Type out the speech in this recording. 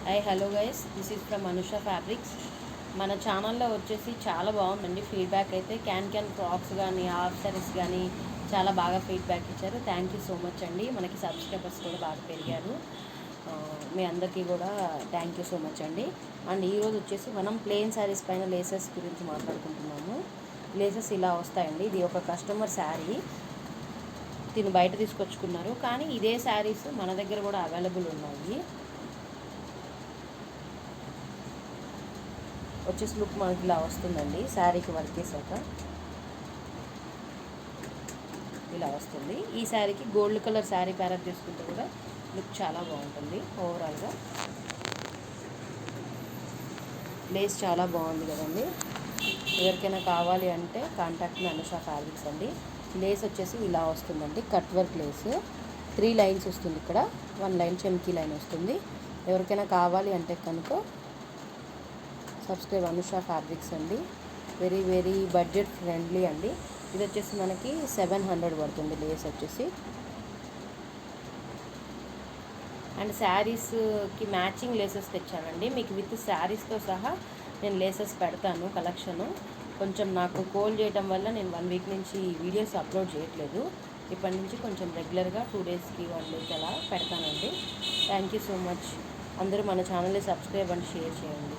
Hi hello guys, this is from Anusha fabrics. మన ఛానల్లో వచ్చేసి చాలా బాగుందండి ఫీడ్బ్యాక్ అయితే. క్యాన్ ఫ్రాక్స్ కానీ హాఫ్ సారీస్ కానీ చాలా బాగా ఫీడ్బ్యాక్ ఇచ్చారు. థ్యాంక్ యూ సో మచ్ అండి. మనకి సబ్స్క్రైబర్స్ కూడా బాగా పెరిగారు. మీ అందరికీ కూడా థ్యాంక్ యూ సో మచ్ అండి. అండ్ ఈరోజు వచ్చేసి మనం ప్లెయిన్ శారీస్ పైన లేసెస్ గురించి మాట్లాడుకుంటున్నాము. లేసెస్ ఇలా వస్తాయండి. ఇది ఒక కస్టమర్ శారీ, దీన్ని బయట తీసుకొచ్చుకున్నారు, కానీ ఇదే శారీస్ మన దగ్గర కూడా అవైలబుల్ ఉన్నాయి. వచ్చేసి లుక్ మనకి ఇలా వస్తుందండి. శారీకి వర్క్ చేశాక ఇలా వస్తుంది. ఈ శారీకి గోల్డ్ కలర్ శారీ ప్యారప్ చేసుకుంటే కూడా లుక్ చాలా బాగుంటుంది. ఓవరాల్గా లేస్ చాలా బాగుంది కదండి. ఎవరికైనా కావాలి అంటే కాంటాక్ట్ మీ అనుష ఫ్యాబ్రిక్స్ అండి. లేస్ వచ్చేసి ఇలా వస్తుందండి. కట్ వర్క్ లేస్ 3 లైన్స్ వస్తుంది. ఇక్కడ 1 లైన్ చెమ్కీ లైన్ వస్తుంది. ఎవరికైనా కావాలి అంటే కనుక సబ్స్క్రైబ్ అనుష ఫ్యాబ్రిక్స్ అండి. వెరీ బడ్జెట్ ఫ్రెండ్లీ అండి. ఇది వచ్చేసి మనకి 700 పడుతుంది లేస్ వచ్చేసి. అండ్ శారీస్కి మ్యాచింగ్ లేసెస్ తెచ్చానండి. మీకు విత్ శారీస్తో సహా నేను లేసెస్ పెడతాను కలెక్షను. కొంచెం నాకు కోల్ చేయడం వల్ల నేను 1 వీక్ నుంచి వీడియోస్ అప్లోడ్ చేయట్లేదు. ఇప్పటి నుంచి కొంచెం రెగ్యులర్గా 2 డేస్కి 1 డేకి అలా పెడతానండి. Thank you so much. అందరూ మన ఛానల్ని సబ్స్క్రైబ్ అండ్ షేర్ చేయండి.